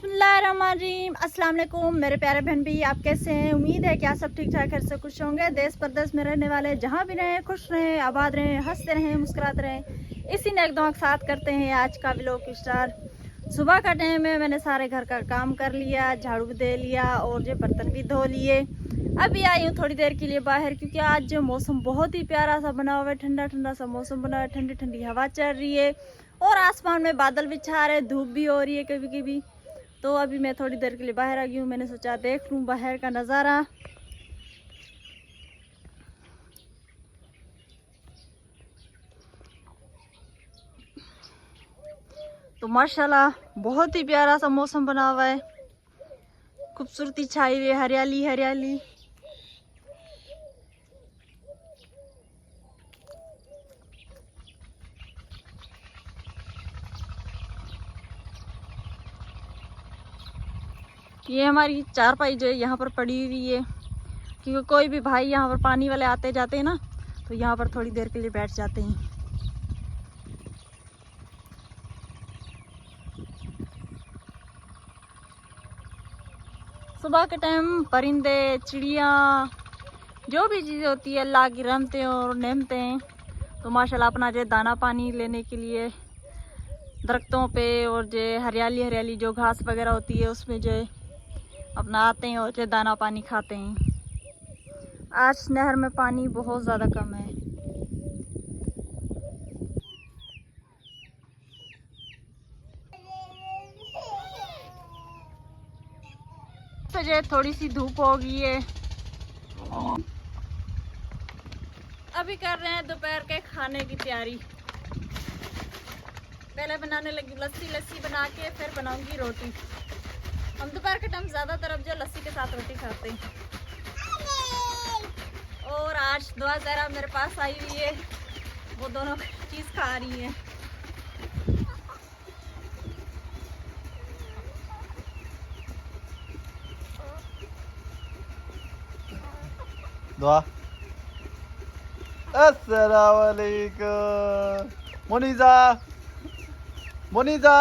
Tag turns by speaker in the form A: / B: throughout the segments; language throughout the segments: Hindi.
A: बिस्मिल्लाहिर्रहमानिर्रहीम। अस्सलाम वालेकुम मेरे प्यारे बहन भी, आप कैसे हैं? उम्मीद है कि आप सब ठीक ठाक से खुश होंगे। देश परदेश में रहने वाले जहाँ भी रहें, खुश रहें, आबाद रहें, हंसते रहें, मुस्कुराते रहें। इसी नेक दुआ के साथ करते हैं आज का व्लॉग स्टार्ट। सुबह का टाइम है, मैंने सारे घर का काम कर लिया, झाड़ू भी दे लिया और जो बर्तन भी धो लिए। अभी आई हूँ थोड़ी देर के लिए बाहर, क्योंकि आज जो मौसम बहुत ही प्यारा सा बना हुआ है, ठंडा ठंडा सा मौसम बना हुआ है, ठंडी ठंडी हवा चल रही है और आसमान में बादल भी छा रहे, धूप भी हो रही है कभी कभी। तो अभी मैं थोड़ी देर के लिए बाहर आ गई हूँ, मैंने सोचा देख लूँ बाहर का नज़ारा। तो माशाल्लाह बहुत ही प्यारा सा मौसम बना हुआ है, खूबसूरती छाई हुई, हरियाली हरियाली। ये हमारी चारपाई जो है यहाँ पर पड़ी हुई है, क्योंकि कोई भी भाई यहाँ पर पानी वाले आते जाते हैं ना, तो यहाँ पर थोड़ी देर के लिए बैठ जाते हैं। सुबह के टाइम परिंदे, चिड़िया, जो भी चीज़ें होती है अल्लाह की रहमतें और नेमतें हैं। तो माशाल्लाह अपना जो दाना पानी लेने के लिए दरख्तों पे और जो हरियाली हरियाली जो घास वगैरह होती है उसमें जो अपना आते हैं और जो दाना पानी खाते हैं। आज नहर में पानी बहुत ज़्यादा कम है। तो जो थोड़ी सी धूप हो गई है। अभी कर रहे हैं दोपहर के खाने की तैयारी। पहले बनाने लगी लस्सी बना के फिर बनाऊंगी रोटी। हम दोपहर के टाइम ज़्यादातर अब जो लस्सी के साथ रोटी खाते हैं। और आज दुआ ज़रा मेरे पास आई हुई है, वो दोनों चीज़ खा रही है।
B: दुआ। अस्सलाम वालेकुम मोनिजा, मोनिजा।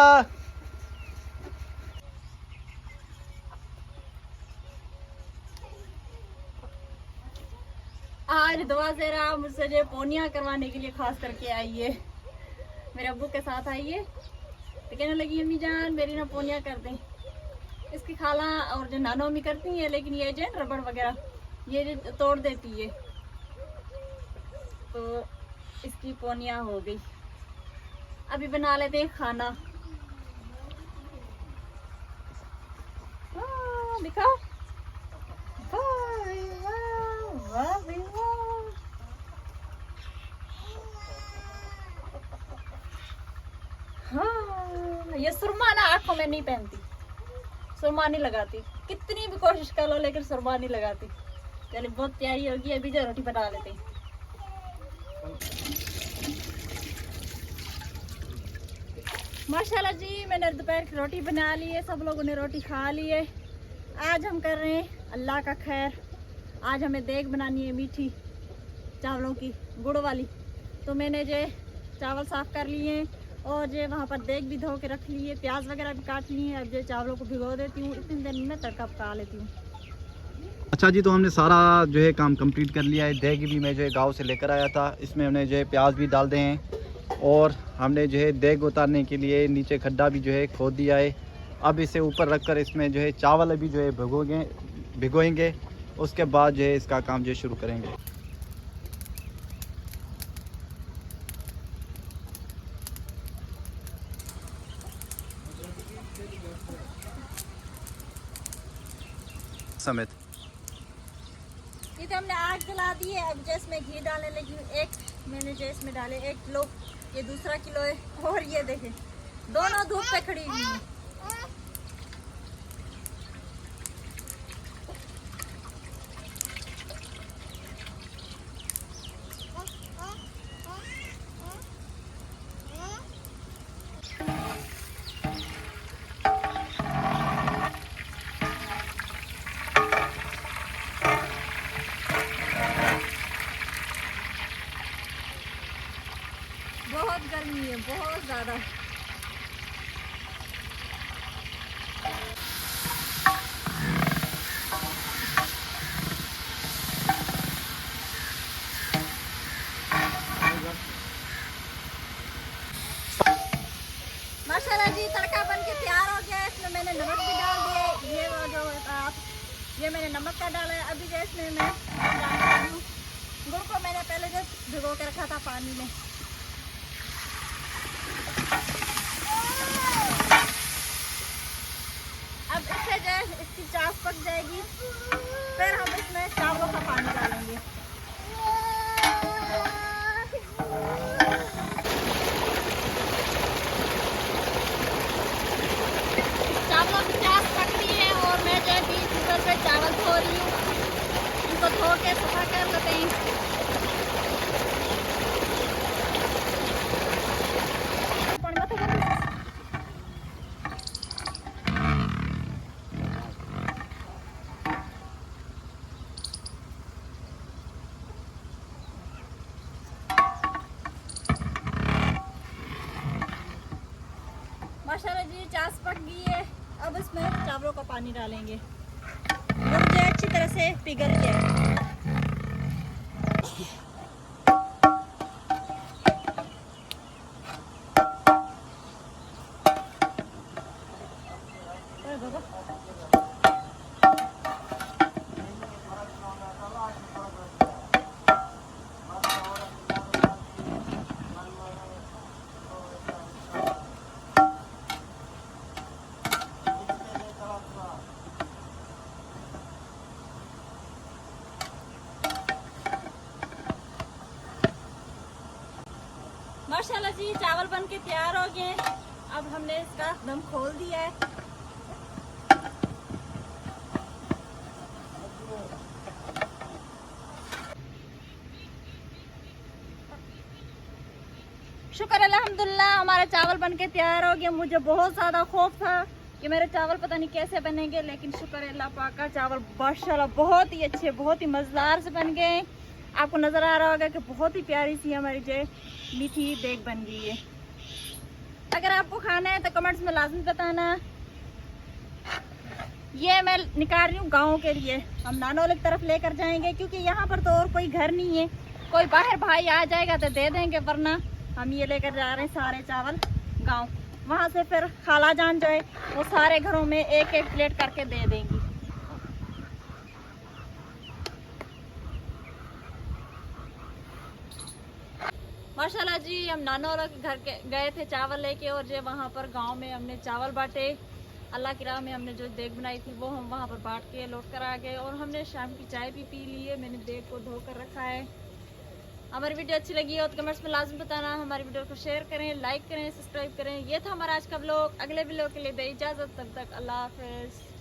A: आज दुआ ज़रा मुझसे जो पोनिया करवाने के लिए खास करके आई है, मेरे अब्बू के साथ आई है। तो कहने लगी अम्मी जान मेरी ना पोनिया कर दें। इसकी खाला और जो नानो अम्मी करती हैं, लेकिन ये जो रबड़ वगैरह ये जो तोड़ देती है, तो इसकी पोनिया हो गई। अभी बना लेते हैं खाना। दिखाओ, हाँ, ये सुरमा ना आंखों में नहीं पहनती, सुरमा नहीं लगाती, कितनी भी कोशिश कर लो लेकिन सुरमा नहीं लगाती। चलिए बहुत प्यारी होगी। अभी जो रोटी बना लेते हैं। माशाल्लाह जी मैंने दोपहर की रोटी बना ली है, सब लोगों ने रोटी खा ली है। आज हम कर रहे हैं अल्लाह का खैर। आज हमें देग बनानी है मीठी चावलों की, गुड़ वाली। तो मैंने जो चावल साफ़ कर लिए हैं और जो वहाँ पर देग भी धो के रख ली है, प्याज वगैरह भी काट लिए हैं। अब जो चावलों को भिगो देती हूँ, इतनी देर में तड़का पका लेती हूँ।
B: अच्छा जी, तो हमने सारा जो है काम कंप्लीट कर लिया है। देग भी मैं जो है गांव से लेकर आया था, इसमें हमने जो है प्याज भी डाल दिए हैं और हमने जो है देग उतारने के लिए नीचे खड्डा भी जो है खोद दिया है। अब इसे ऊपर रखकर इसमें जो है चावल अभी जो है भिगोएंगे, उसके बाद जो है इसका काम जो है शुरू करेंगे। समेत
A: ये तो हमने आग जला दी है। अब जो इसमें घी डालने लगी हूँ। एक मैंने जो इसमें डाले 1 किलो, ये दूसरा किलो है। और ये देखें दोनों धूप पे खड़ी हुई हैं। बहुत गर्मी है, बहुत ज़्यादा। जी तड़का बन के तैयार हो गया है। इसमें मैंने नमक भी डाल दिया। ये जो ये मैंने नमक का डाला है। अभी जो इसमें मैं डाल रही हूँ गुड़ को। मैंने पहले जो भिगो के रखा था पानी में। अब इससे जो है इसकी चाश पक जाएगी, फिर हम इसमें चावलों का पानी डालेंगे। चावलों की चाश पक रही है और मैं जो है 20 लीटर पे चावल धो रही हूँ। इनको धो के सफा कर लेते हैं। माशाल्लाह जी चाश पक गई है। अब इसमें चावलों का पानी डालेंगे। गुड़ जो अच्छी तरह से पिघल गया है। माशाल्लाह जी चावल बन के तैयार हो गए। अब हमने इसका दम खोल दिया है। शुक्र अल्हम्दुलिल्लाह हमारे चावल बन के तैयार हो गए। मुझे बहुत ज़्यादा खौफ था कि मेरे चावल पता नहीं कैसे बनेंगे, लेकिन शुक्र अल्लाह पाक का चावल माशाल्लाह बहुत ही अच्छे, बहुत ही मज़ेदार से बन गए। आपको नज़र आ रहा होगा कि बहुत ही प्यारी सी हमारी जो मीठी देग बन गई है। अगर आपको खाना है तो कमेंट्स में लाजमी बताना। ये मैं निकाल रही हूँ गाँव के लिए। हम नानोल की तरफ लेकर जाएंगे क्योंकि यहाँ पर तो और कोई घर नहीं है। कोई बाहर भाई आ जाएगा तो दे देंगे, वरना हम ये लेकर जा रहे हैं सारे चावल गाँव। वहाँ से फिर खाला जान जो है वो सारे घरों में एक एक प्लेट करके दे देंगी। माशाल्लाह जी हम नानोला के घर के गए थे चावल लेके, और जो वहाँ पर गांव में हमने चावल बांटे। अल्लाह की राह में हमने जो देग बनाई थी वो हम वहाँ पर बांट के लौट कर आ गए, और हमने शाम की चाय भी पी ली है। मैंने देग को धो कर रखा है। हमारी वीडियो अच्छी लगी हो तो कमेंट्स में लाजमी बताना। हमारी वीडियो को शेयर करें, लाइक करें, सब्सक्राइब करें। ये था हमारा आज का व्लॉग। अगले व्लॉग के लिए दे इजाज़त, तब तक अल्लाह हाफिज़।